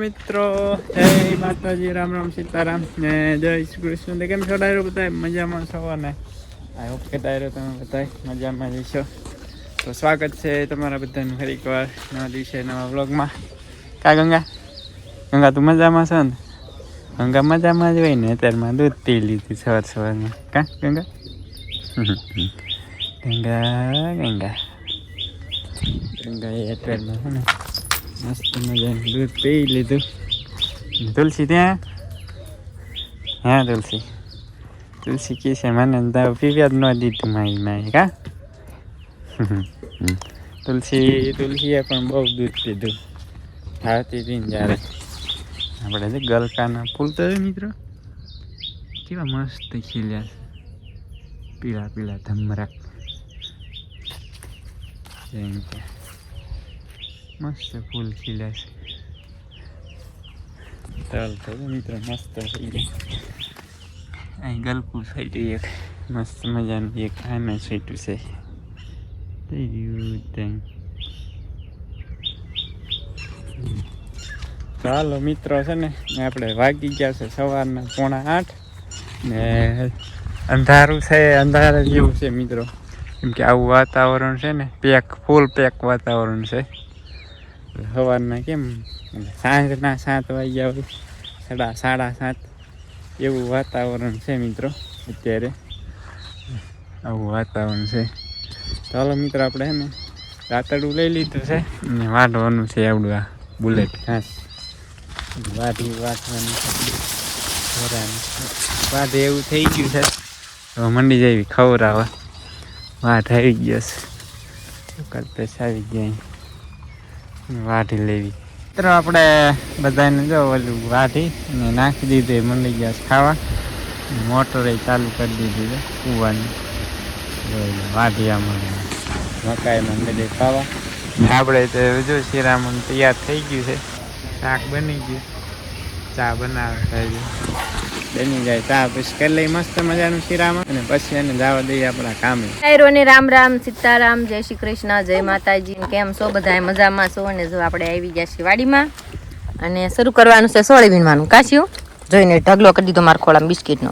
મિત્રો જય માતાજી, રામ રામ, સીતારામ ને જય શ્રી કૃષ્ણ. કેમ છો ડાયરો? બધા મજામાં છો ને? આઈ હોપ કે ડાયરો તમે બધા મજામાં જઈશો. તો સ્વાગત છે તમારા બધાનું ફરી એકવાર નવા દિવસે નવા વ્લોગમાં. કા ગંગા? ગંગા તું મજામાં છો ને? ગંગા મજામાં જ હોય ને. અત્યારમાં દૂધ પી લીધું સવારમાં. કા ગંગા? ગંગા ગંગા ગંગા એ અત્યારમાં છે ને મસ્ત મજાનું દૂધ પી લીધું. તુલસી ત્યાં? હા તુલસી કી છે મને તાવ પીવ્યા જ ન દીધું મારી માએ. કા તુલસીએ પણ બહુ દૂધ પીધું. આવતી હતી ને જ્યારે આપણે જે ગલકાના ફૂલ તો મિત્રો કેવા મસ્ત ખીલ્યા છે, પીળા પીળા ધમરાક એમ કે મસ્ત ફૂલ ખીલ્યા છે. ચાલ તો મિત્રો મસ્ત થઈ ગયા. અહીં ગલકું સાઈડ એક મસ્ત મજાનું એક આમે સ્વીટું છે. ચાલો મિત્રો છે ને આપણે વાગી ગયા છે સવારના 7:45 ને અંધારું છે, અંધારા જેવું છે મિત્રો. કેમ કે આવું વાતાવરણ છે ને ફૂલ પેક વાતાવરણ છે. સવારના કેમ સાંજના 7 વાગ્યા હોય, 7:30 એવું વાતાવરણ છે મિત્રો. અત્યારે આવું વાતાવરણ છે. ચાલો મિત્રો આપણે છે ને રાતડું લઈ લીધું છે અને વાઢવાનું છે આવડું આ બુલેટ ઘાસ વાઢવાનું વાઢે એવું થઈ ગયું છે. હવે મંડી જવી ખવડાવવા. વાઢ આવી ગયો છે, કલ્પેશ આવી ગયા, વાઢી લેવી. મિત્રો આપણે બધાને જો ઓલું વાઢી અને નાખી દીધું, મંડી ગયા ખાવા. મોટરે ચાલુ કરી દીધી છે કૂવાની. વાઢિયામાં મકાઈમાં બધે ખાવા. આપણે તો જો શિરામણ તૈયાર થઈ ગયું છે, શાક બની ગયું, ચા બનાવે થાય બની જાય ચા પછી કરી લઈ મસ્ત મજાનું શિરામણ અને પછી એને જવા દઈએ આપણા કામે. ને રામ રામ, સીતારામ, જય શ્રી કૃષ્ણ, જય માતાજી. કેમ છો બધા? મજામાં છો ને? જો આપણે આવી ગયા છીએ વાડીમાં અને શરૂ કરવાનું છે સોળી વીણવાનું. કાશ્યું જોઈને ઢગલો કરી દીધો મારા ખોળામાં બિસ્કીટનો.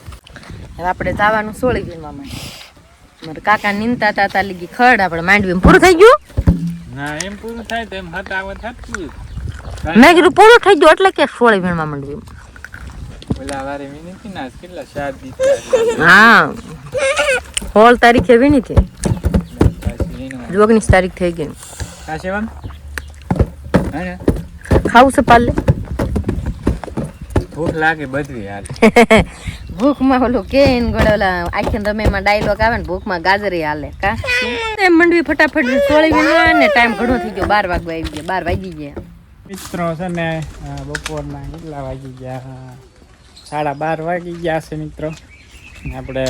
હવે આપણે જવાનું સોળી વીણવા માટે. મારા કાકા નીંદતા હતા લીગી ખડ આપણે માંડવી પૂરું થઈ ગયું. ના એમ પૂરું થાય તો એમ હટાવત હતું. મેં કીધું પૂરું થઈ ગયું એટલે કે સોળી વીણવા માંડવી. ઓલા વારે વીણી હતી ને કેટલા 7 દિવસ. હા 16 તારીખે વીણી હતી. 19 તારીખ થઈ ગઈ. કાશેવામ હે ખાવું છે પાલે? ભૂખ લાગે બધવી હાલ. ભૂખમાં ઓલું કે ગળેલા આખી રમેમાં ડાયલોગ આવે ને, ભૂખમાં ગાજરી હાલે. કા એમ મંડવી ફટાફટ સોળી વીણવા ને ટાઈમ ઘણો થઈ ગયો. 12 વાગવા આવી ગયા, 12 વાગી ગયા મિત્રો. છે ને બપોરના કેટલા વાગી ગયા? 12:30 વાગી ગયા છે મિત્રો. આપણે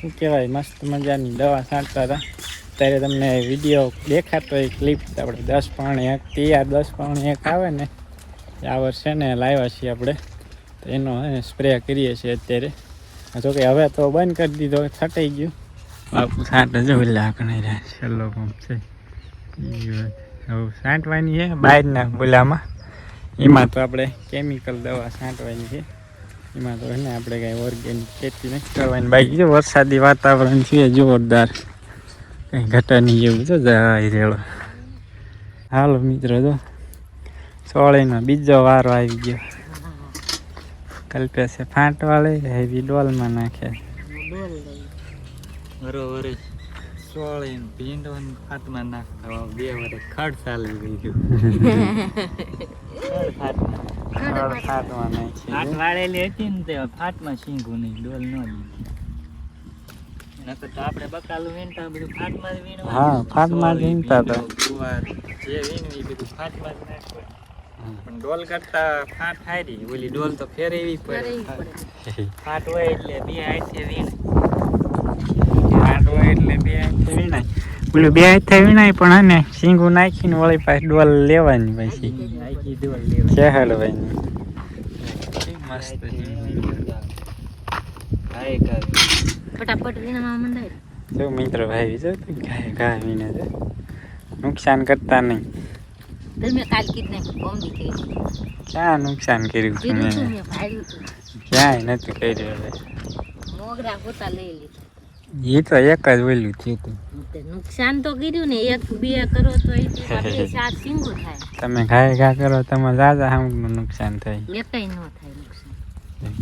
શું કહેવાય મસ્ત મજાની દવા છાંટતા હતા. ત્યારે તમને વિડીયો દેખાતો એ ક્લિપ આપણે 10:01 તૈયાર 10:01 આવે ને આ વર્ષે ને લાવ્યા છીએ આપણે, તો એનો સ્પ્રે કરીએ છીએ અત્યારે. જો કે હવે તો બંધ કરી દીધો, છટાઈ ગયું. બાપુ છાંટ જો લાકણે છેલ્લો પંપ છે હવે છાંટવાની છે બહારના બોલામાં. એમાં તો આપણે કેમિકલ દવા છાંટવાની છે. એમાં તો ને આપણે કાંઈ ઓર્ગેનિક ખેતી નથી કરવાની. બાકી જો વરસાદી વાતાવરણ છે જોરદાર, કંઈ ઘટાની જેવું તો જાય રેલો. હાલો મિત્રો જો સોળીનો બીજો વારો આવી ગયો. કલ્પેશે ફાંટવા લઈ હેવી ડોલમાં નાખે. બરોબર સોળી ભીંડો ફાટમાં નાખતા 2 વર્ષ ખડ ચાલી ગયું. ફાટમાં નાખી ફાટ વાળેલી હતી ને તે ફાટમાં શીંગું નહીં, ડોલ ન લીધી. નકર તો આપણે બકાલું વીણતા બધું ફાટમાં જ વીણવા. હા ફાટમાં જ વીણતા હતા. જે વીણવી બધું ફાટમાં જ નાખવા. પણ ડોલ કરતા ફાટ હારી, ઓલી ડોલ તો ફેરવી પડે. ફાટ હોય એટલે 2 હાથે વીણાય. ફાટ હોય એટલે 2 હાથે વીણાય. પેલું 2 હાથે વીણાય પણ હે ને શીંગું નાખીને વળી પાછી ડોલ લેવાની. પછી આખી ડોલ લેવાની ચહેડવાની. મસ્ત ફટાફટ વીણવા મંડાય. જો મિત્રો ભાઈ જો ગાય વીણે છે, નુકસાન કરતા નહીં. તમે કાલ કીધું ને કોમ દીકરી ક્યાં નુકસાન કર્યું તું કીધું તું મેં? મેં ભાડ્યું તું ક્યાંય નથી કર્યું હવે. મોગરા પોતા લઈ લીધા એ તો એક જ ઓલું થયું હતું. તે નુકસાન તો કર્યું ને 1-2 કરો તો એ 2-4 સિંગો થાય તમે ઘા કરો તમારે દાદા સામું નુકસાન થાય. બે કઈ ન થાય નુકસાન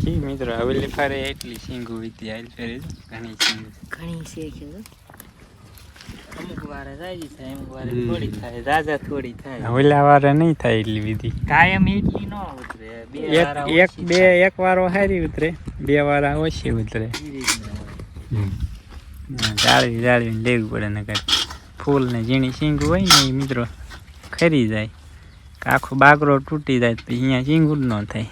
કી મિત્રો હવેલી ફરે એટલી સિંગુ વીતી આલ ફેરે ઘણી સિંગુ. ઘણી છે કે અમુક વાર રાજી થાય અમુક વાર થોડી થાય રાજા થોડી થાય ઓલા વારે નહીં થાય એટલી વિધિ. કાયમ એટલી ન ઉતરે એક વારો હારી ઉતરે, 2 વારા ઓછી ઉતરે. જાળવી લેવું પડે નકર ફૂલ ને ઝીણી સિંગુ હોય ને એ મિત્રો ખરી જાય, આખો બાગરો તૂટી જાય તો અહીંયા સિંગુ જ ન થાય.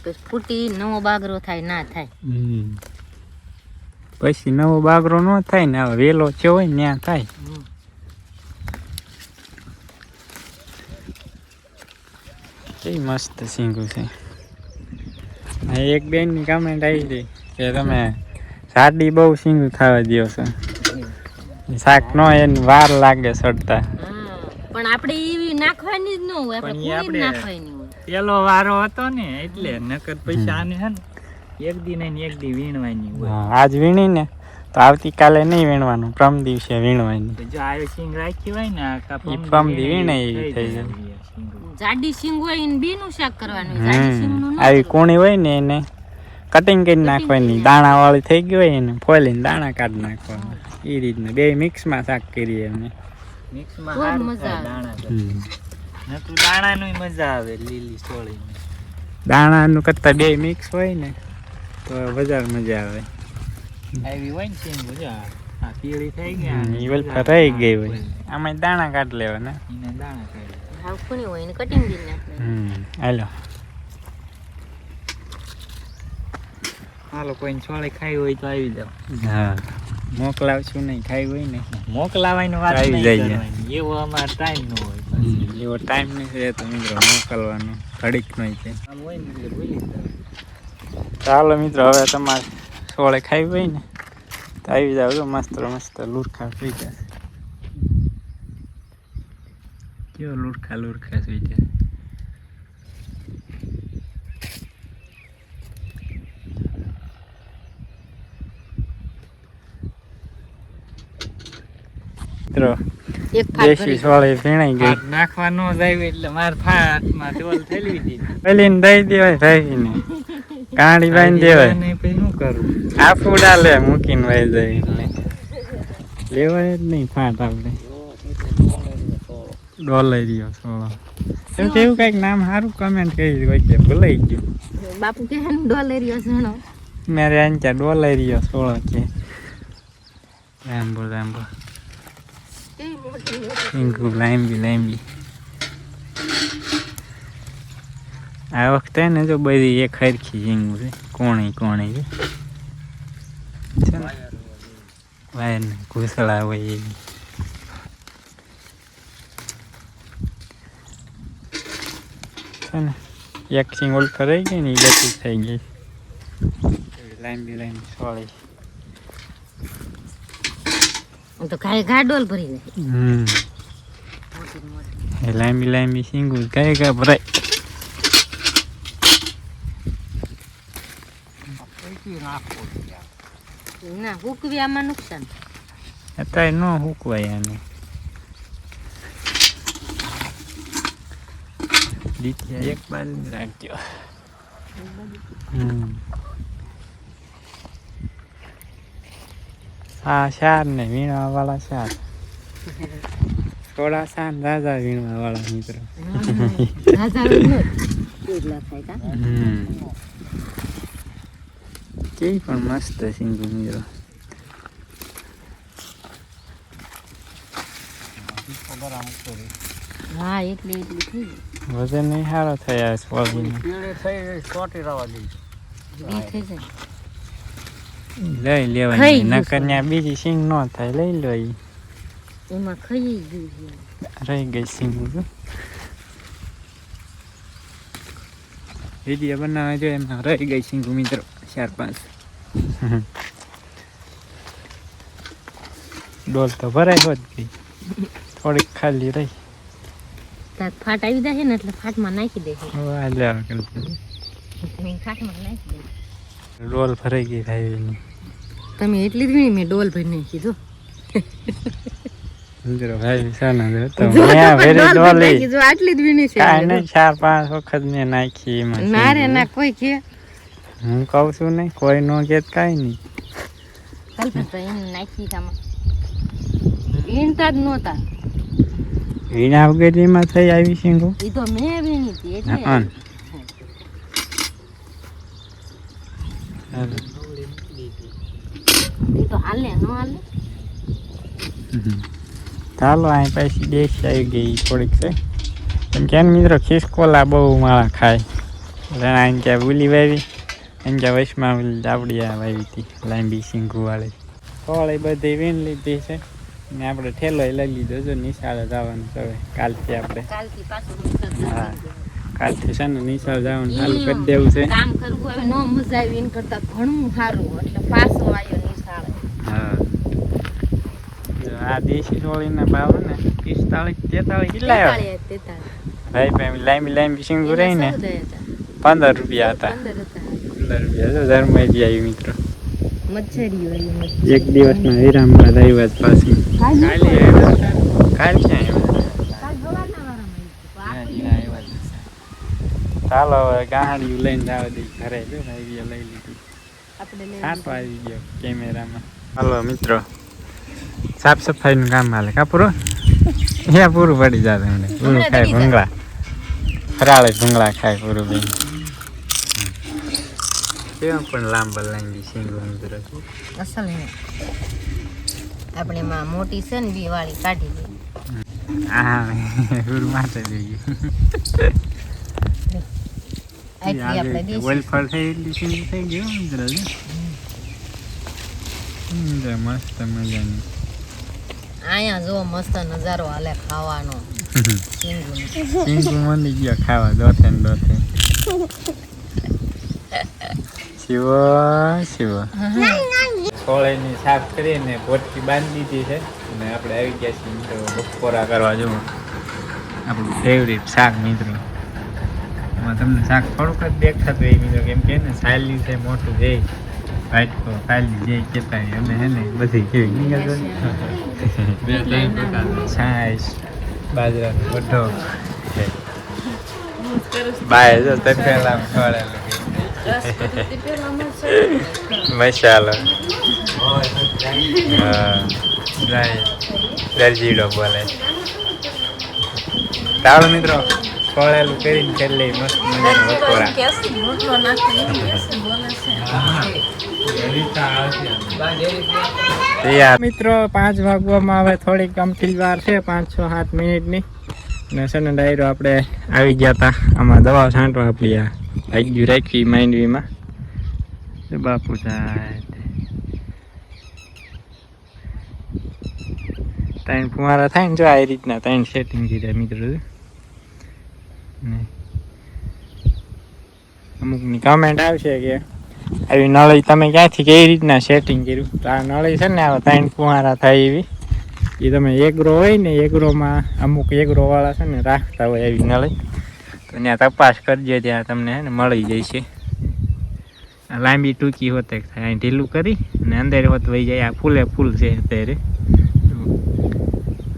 પછી ફૂટી નવો બાગરો થાય ના થાય. પછી નવો બાગરો ન થાય ને હવે વેલો છે હોય ને ત્યાં થાય. કેવી મસ્ત સિંગુ છે. એક બેન ની કમેન્ટ આવી હતી કે તમે સાડી બહુ સિંગુ થવા દો છો, શાક નો એને વાર લાગે સડતા. પણ આપણે એવી નાખવાની જ ન હોય, આપણે પૂરી નાખવાની હોય. પેલો વારો હતો ને એટલે નકર પૈસા આને હે ને એક દી ને એક દી વીણવાની હોય. આજ વીણી ને તો આવતીકાલે નહીં વીણવાનું, પ્રમ દિવસે વીણવાની. જો આ સિંગ રાખી હોય ને આ પ્રમ દી વીણે એવી થઈ જાય. જાડી સિંગ હોય એને બેનું શાક કરવાનું, જાડી સિંગનું ન આવી કૂણી હોય ને એને કટિંગ કરી નાખવાની, દાણા વાળી થઈ ગઈ હોય એને ફોલીને દાણા કાઢી નાખવાના. એ રીતના બે મિક્સમાં શાક કરીએ અમે. મિક્સમાં સારું થાય દાણા નકરું દાણાનું મજા આવે લીલી સોળી. દાણાનું કરતા બે મિક્સ હોય ને તો વધારે મજા આવે. આવી હોય ને સિંગ મજા આ પીળી થઈ ગયા ઈ વલફા રહી ગઈ હોય, આમાં દાણા કાઢી લેવાના. એને દાણા કાઢી હાવ કૂણી હોય એને કટિંગ કરી નાખવાનું. હાલો હાલો કોઈને છોડે ખાઈ હોય તો આવી જાવ. હા મોકલાવશું નહીં, ખાઈ હોય ને મોકલાવાની વાત આવી નહીં જાય. કરવાની. એવો અમારો ટાઈમ ન હોય. એવો ટાઈમ નથી તો મિત્રો મોકલવાનો ઘડીક નો છે. આમ હોય ને એટલે ભૂલી જાવ. ચાલો મિત્રો હવે તમારે સોળે ખાઈ હોય ને તો આવી જાવ. તો મસ્ત લુરખા થઈ જશે. કેવો લુરખા થઈ જાય. મિત્રો એક ફાટ દેશી ભરી સોળે ભીણાઈ ગઈ. હાથ નાખવા ન જાય એટલે માર ફાટમાં ડોલ થેલવી દીધી. પેલી ને દઈ દેવાય ભાઈને કાંડી બાંધી દેવાય. નહીં પછી શું કરું? આફું ડાલે મૂકીને વહી જાય એટલે લેવાય જ નહીં ફાટ આપણે. ડોલરિયો સોળો એમ કે એવું કઈક નામ સારું કમેન્ટ કરી હોય કે ભૂલાઈ ગયું. બાપુ કે ડોલરિયો સણો મેરે આંચા ડોલરિયો સોળો કે લાંબો સિંગુ લાંબી. આ વખતે ને જો બધી એક હરખી સિંગુ છે, કોણી છે. વાયર ને ઘૂસડા હોય એવી. છે ને એક સિંગ ઓલખો રહી ગઈ ને એ ગતિ થઈ ગઈ. લાંબી સોળી. તો ઘા ડોલ ભરી જાય. એ લાંબી સિંગુ કઈ ભરાય. ના હુકવી આમાં નુકસાન. અત્યારે ન હુકવાય આને. દીકરા એક બાજુ રાખજો. હા શાર ને વીણવા વાળા શાર. થોડા શાર રાજા વીણવા વાળા મિત્રો. કેવી પણ મસ્ત સિંગુ મિત્રો. હા એટલી થઈ ગઈ. વજન નહીં સારો થયા સોળીનો. પીળે થઈ ચોટી રવા દઈ. બી થઈ જાય. લઈ લેવાની નકર ત્યાં બીજી સિંગ ન થાય. લઈ લો ઈ. એમાં ખાઈ ગયું છે. રહી ગઈ સિંગ. વિડીયો બનાવવા જોઈએ એમાં રહી ગઈ સિંગુ મિત્રો 4-5. ડોલ તો ભરાઈ હોત ગઈ, થોડીક ખાલી રહી. તાર ફાટ આવી જાય ને એટલે ફાટમાં નાખી દે છે લેવા કરતી ફાટમાં નાખી દે ડોલ ફરાઈ ગઈ થાય તમે એટલી જ વીણી મેં ડોલ ભરી નાખી જો ભાઈ સાના તો મેં વેરી ડોલી જો આટલી જ વીણી છે કાઈ નહીં 4-5 વખત મેં નાખી એમાં ના રે ના કોઈ કે હું કહું છું નહીં કોઈ નો કે કાઈ નહીં કાલ તો એને નાખી તામાં વીણતા જ નહોતા વીણા વગર એમાં થઈ આવી સિંગો એ તો મેં વીણી હતી એટલે એ તો હાલે નો હાલે ચાલો અહીં પછી દેશ આવી ગઈ થોડીક છે કેમ કે મિત્રો ખિસકોલા બહુ માળા ખાય એટલે અહીં ત્યાં ભૂલી વાવી અહીં ત્યાં વચમાં આપડી આ વાવી હતી લાંબી સિંગુ વાળી ફળ એ બધી વીણ લીધી છે ને આપણે ઠેલો લઈ લીધો જો નિશાળે જવાનું છે હવે કાલથી આપણે હા કાલથી છે ને નિશાળ જવાનું ચાલુ કરી દેવું છે કામ કરવું હવે નો મજા આવી એન કરતા ઘણું સારું એટલે પાછો આવ્યો નિશાળે હા આ દેશી ચોળીના ભાવ ને 45-43 કેટલા આવ્યા 43 ભાઈ ભાઈ લાંબી સિંગુ રહી ને 15 રૂપિયા હતા 15 રૂપિયા જો ધર્મજી આવી મિત્રો મચ્છરીઓ એક દિવસના વિરામ બાદ આવ્યા જ પાછી કાલે ચાલો હવે ગાડીઓ લઈને જવા દઈ ઘરે જો ભાઈ લઈ લીધી છાંટો આવી ગયો કેમેરામાં હાલો મિત્રો સાફ સફાઈનું કામ હાલે કા પૂરું પૂરું પડી જાય એમને પૂરું ખાય ભૂંગળા ફરાળે ભૂંગળા ખાય પૂરું બેન કેવા પણ લાંબા લાંબી સિંગો મિત્રો અસલ ને આપણે માં મોટી છે ને બી વાળી કાઢી દે હા પૂરું માથે દઈ આટલી આપણે દેશી વેલફર થઈ એટલી સિંગ થઈ ગયો મિત્રો મસ્ત મજાની આયા જો મસ્ત નજારો હાલે ખાવાનો સિંગુ મંદી ગયો ખાવા દોથે ને દોથે શિવ છોળેની સાફ કરીને પોટકી બાંધી દીધી છે અને આપણે આવી ગયા છીએ મિત્રો બપોરા કરવા જવું આપણું ફેવરિટ શાક મિત્રો એમાં તમને શાક થોડુંક જ દેખાતું હોય મિત્રો કેમ કે ને સાયલી છે મોટું છે વાટકો ખાલી જે કહેતા અમે હે ને બધી કેવી છાશ બાજરાનો વઢો બાય જો તપેલા ખવડાવેલું મસાલો દરજીડો બોલે ચાલો મિત્રો ખવડાવેલું કરીને કરી લઈ મસ્ત મજાનું બપોરા મિત્રો 5 વાગવામાં હવે થોડીક અમથી વાર છે 5-6-7 મિનિટની ને છે ને ડાયરો આપણે આવી ગયા હતા આમાં દવા છાંટવા આપણી આ ભાગ્યું રાખી માંડવીમાં બાપુ ત્રણ ફુવારા થાય ને જો આ રીતના 3 સેટિંગ કીધા મિત્રો અમુકની કમેન્ટ આવશે કે આવી નળી તમે ક્યાંથી કેવી રીતના સેટિંગ કર્યું તો આ નળી છે ને આવા 3 ફુવારા થાય એવી એ તમે એગ્રો હોય ને એગ્રોમાં અમુક એગ્રોવાળા છે ને રાખતા હોય એવી નળી તો ત્યાં તપાસ કરજો ત્યાં તમને છે ને મળી જશે લાંબી ટૂંકી હોતે થાય અહીં ઢીલું કરી અને અંદર હોત વહી જાય આ ફૂલે ફૂલ છે અત્યારે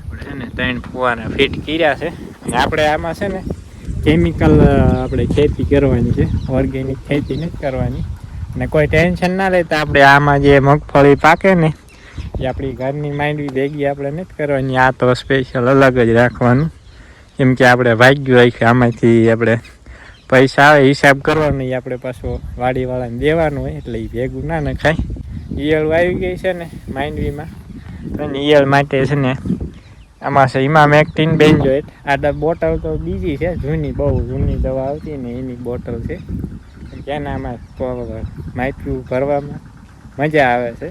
આપણે છે ને 3 ફુવારા ફિટ કર્યા છે અને આપણે આમાં છે ને કેમિકલ આપણે ખેતી કરવાની છે ઓર્ગેનિક ખેતી નથી કરવાની અને કોઈ ટેન્શન ના લેતા આપણે આમાં જે મગફળી પાકે ને એ આપણી ઘરની માંડવી ભેગી આપણે નથી કરવાની આ તો સ્પેશિયલ અલગ જ રાખવાનું કેમ કે આપણે ભાગ્યું રાખ્યું આમાંથી આપણે પૈસા આવે હિસાબ કરવાનો એ આપણે પાછો વાડીવાળાને દેવાનું હોય એટલે એ ભેગું ના નખાય ઈયળ આવી ગઈ છે ને માંડવીમાં અને ઈયળ માટે છે ને આમાં છે ઇમામ એક્ટિન બેન્જોઇટ આ બોટલ તો બીજી છે જૂની બહુ જૂની દવા આવતી ને એની બોટલ છે કેના આમાં માઇક્રું ભરવામાં મજા આવે છે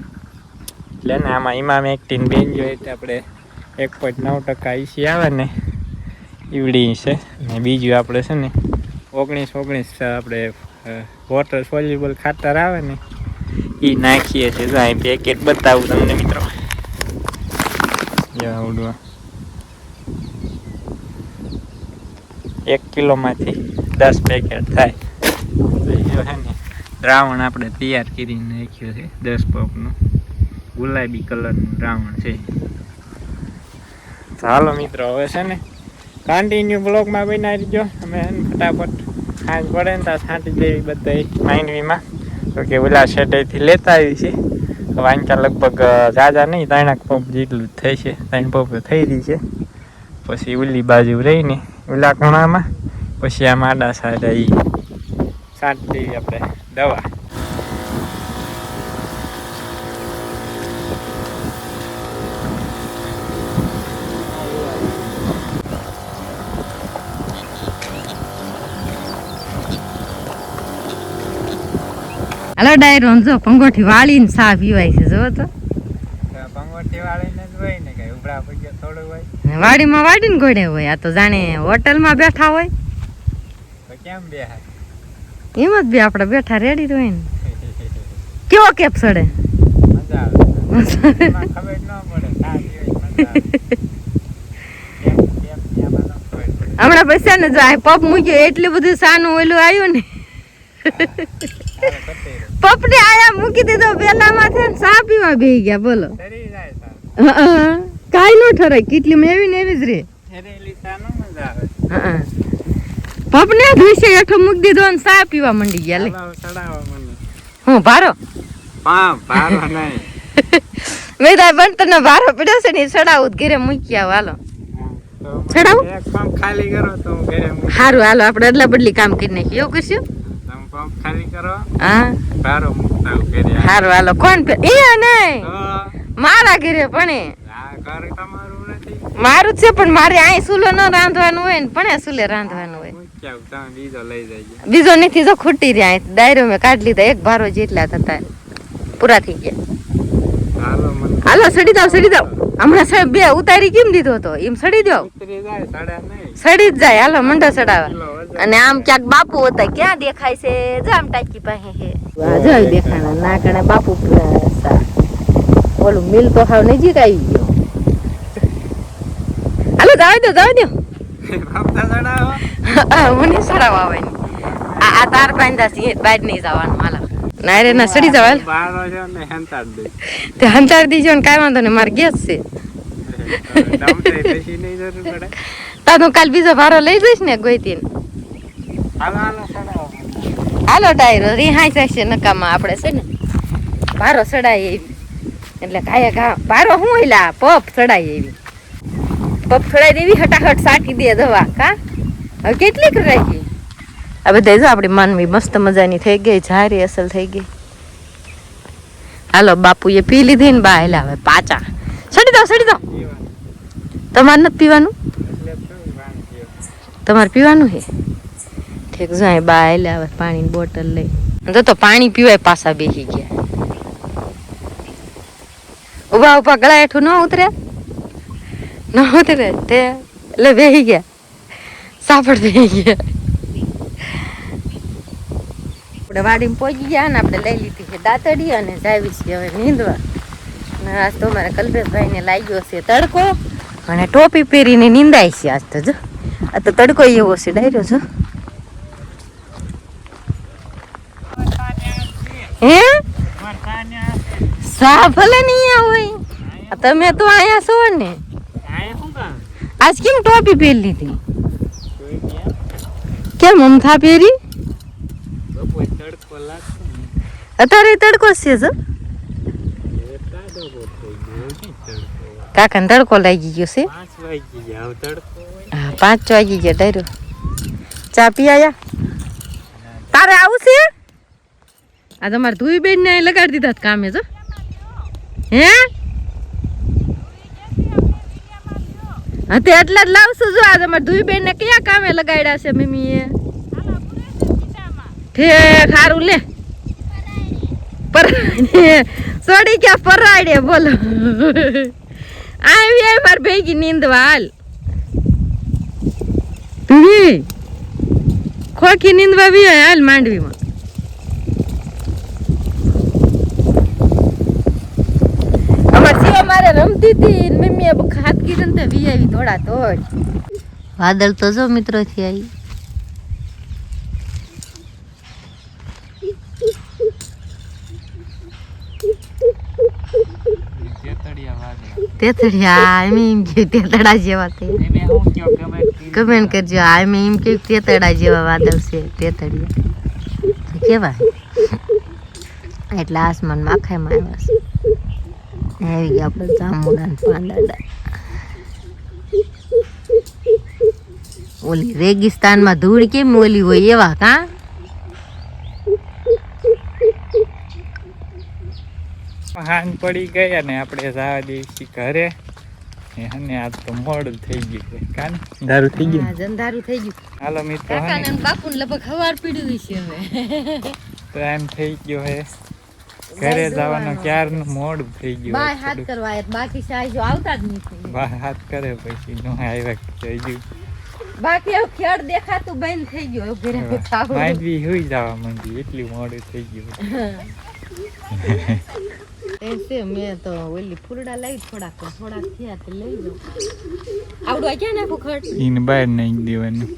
એટલે ને આમાં ઇમામ એક્ટિન બેન્જોઇટ આપણે 1.9% ઈસી આવે ને ઈવડી છે ને બીજું આપણે છે ને 19 આપણે વોટર સોલ્યુબલ ખાતર આવે ને એ નાખીએ છીએ તો અહીં પેકેટ બતાવું તમને મિત્રો ઉડવા 1 કિલોમાંથી 10 પેકેટ થાય. તો એ છે ને દ્રાવણ આપણે તૈયાર કરીને નાખ્યું છે 10 પંપનું ગુલાબી કલરનું દ્રાવણ છે. ચાલો મિત્રો હવે છે ને કન્ટિન્યુ બ્લોગમાં બનાવી દીજો. અમે ફટાફટ સાંજ પડે ને ત્યાં છાંટી દેવી બધા માંડવીમાં. તો કે ઓલા શેટેથી લેતા આવી છે. વાંચા લગભગ જાજા નહીં 3 પંપ જેટલું જ થઈ છે. 3 પંપ થઈ રહી છે. પછી ઓલી બાજુ રહીને ઓલા કણામાં પછી આ માડા સાઈડ એ છાંટી દેવી આપણે દવા. હાલો ડાયરો જો પંગોઠી વાળીને સા પીવાય છે જો તો પંગોઠી વાળીને જ હોય ને કઈ ઉભરા પગે થોડું હોય વાડીમાં વાડીને ગોળે હોય. આ તો જાણે હોટલમાં બેઠા હોય તો કેમ બેહાય એમ જ બે આપણે બેઠા રેડી હોય ને. કેવો કેપ સડે મજા આવે. એમાં ખબર ન પડે સા પીવાય મજા આવે. કેમ એમાં ન ખબર પડે. હમણાં પૈસા ને જો આ પપ મૂક્યો એટલું બધું સાનું ઓલું આવ્યું ને પપ ને આયા મૂકી દીધો પેલામાં છે સા પીવા બેહી ગયા. બોલો સરી જાય સા. કાઈ નો ઠરે કેટલી માં એવી ને એવી જ રે. સરેલી સા નો મજા આવે. પપ ને ધુઈસે હેઠો મૂકી દીધો ને સા પીવા મંડી ગયા. લે હાલો ચડાવો મને. હું ભારો ભારો નહીં. મેં તાર બનતર ભારો પીડ્યો છે ને ઈ ચડાવું ઘરે મૂકી આવો. હાલો ચડાવું એક પંપ ખાલી કરો તો હું ઘરે મૂકી. સારું હાલો આપણે અદલા બદલી કામ કરી નાખીએ. એવું કરશું તમે પંપ ખાલી કરો હા ભારો મૂકતા હું ઘરે. સારું હાલો. કોણ એ નહીં તો મારા ઘરે પણ આ ઘર તમારું નથી. મારું જ છે પણ મારે અહીં સુલો ન રાંધવાનું હોય ને પણ સુલે રાંધવાનું હોય. મૂકી આવું તમે બીજો લઈ જાય. બીજો નથી જો ખૂટી રહ્યા ડાયરો મેં કાઢી લીધા. એક ભારો જેટલા થતા પૂરા થઈ ગયા. હાલો મને હાલો સડી જાવ હમણાં બે ઉતારી કેમ દીધો હતો એમ સડી દો. ઉતરી જાય સાડા નહીં. સડી જ જાય. હાલો મંડો સડાવા. અને આમ ક્યાંક બાપુ હતા ક્યાં દેખાય છે જામ ટાકી પાસે છે. જોઈ દેખાણા નાકણે બાપુ ઓલું મિલ તો હાવ નજીક આવી ગયો. હાલો જાવ દો બાપતા ચડાવો. મને સડાવા આવે આ તાર બાંધા છે બહાર નહીં જવાનું. હાલો નાયરે ના સડી જાવ. બારો છે ને હેંતાડ દે. તે હંતાર દીજો ને કાંઈ વાંધો ને મારે ગેસ છે. ડાઉટરે પછી નહીં જરૂર પડે. તા તું કાલ બીજો ભારો લઈ જઈશ ને ગોઈતીને. હાલો હાલો ચડાવો. હાલો ડાયરો રિહાઈ જશે નકામાં આપણે છે ને ભારો ચડાય એવી. એટલે કાયા ઘા ભારો હું હેલા પપ ચડાય એવી. પપ ચડાઈ દેવી હટાહટ સાટી દે દવા. કા હવે કેટલીક રાખી આ બધા જો આપણી માનવી મસ્ત મજાની થઈ ગઈ. જારી અસલ થઈ ગઈ. હાલો બાપુએ પી લીધી ને બા હેલા હવે પાચા સડી દો. તમારે નથી પીવાનું? તમારે પીવાનું હે ઠીક. જાય બા હેલા હવે પાણીની બોટલ લઈ. તો પાણી પીવાય પાછા બેસી ગયા. ઉભા ગળા હેઠું ન ઉતરે તે એટલે બેસી ગયા. સાપડ બેસી ગયા. આપણે વાડીમાં પહોંચી ગયા ને આપણે લઈ લીધી છે દાંતડી અને જાવી છે હવે નીંદવા. આજ તો અમારા કલ્પેશભાઈને લાગ્યો છે તડકો અને ટોપી પહેરીને નીંદાય છે આજ તો. જો આ તો તડકો એવો છે ડાયરો છો. હે સા ભલે નહીં હોય. તમે તો અહીંયા છો ને આજ કેમ ટોપી પહેરી લીધી? કેમ અમથા પહેરી? અત્યારે તડકો છે જો કાકા તડકો લાગી ગયો છે. 5 વાગી ગયા ડાયરો. ચા પી આયા? તારે આવું છે? આ તમારે ધુઈ બેન ને લગાડી દીધા કામે જો. હે હા તે એટલા જ લાવશું. જો આ તમારે ધુઈ બેન ને કયા કામે લગાડ્યા છે મમ્મીએ? ઠીક સારું લે સોડી ક્યાં પરાડે બોલો. આવી માર ભેગી નીંદવા હાલ. ખોખી નીંદવા બી હાલ માંડવીમાં. અમાર સિવા મારે રમતી હતી મમ્મીએ હાથ કીધું ને વી આવી થોડા તોડ. વાદળ તો જો મિત્રો થી આવી તેતડિયા એમ કે તેતડા જેવા તે એને હું કયો કમેન્ટ કરજો એમ કે તેતડા જેવા વાદળ છે તેતડિયા કેવાય એટલે આસમાનમાં આખામાં આવ્યા છે આવી ગયા આપણે જાંબુડા પાંદડા ઓલી રેગિસ્તાનમાં ધૂળ કેમ ઓલી હોય એવા કા હાન પડી ગયા ને આપણે જવા દઈશું ઘરે અને આજ તો મોડું થઈ ગયું છે કાન દારૂ થઈ ગયું જંધારું થઈ ગયું હાલો મિત્રો કાકા ને બાપુ ને લગભગ ખવાર પીડ્યું છે હવે ટાઈમ થઈ ગયો હે ઘરે જવાનો ક્યારનું મોડું થઈ ગયું બાય હાથ કરવા આયા બાકી સાઈજો આવતા જ નથી બા હાથ કરે પછી નો આવ્યા થઈ ગયું બાકી એવું ખેડ દેખાતું બંધ થઈ ગયો એવું ઘરે બેઠા માઇન્ડ બી હુઈ જવા માંડી એટલું મોડું થઈ ગયું એમ છે મેં તો ઓલી ફૂલડા લઈ થોડાક થયા તો લઈ જાઉં આવડું આ ક્યાં નાખું ખડ એને બહાર નાખી દેવાનું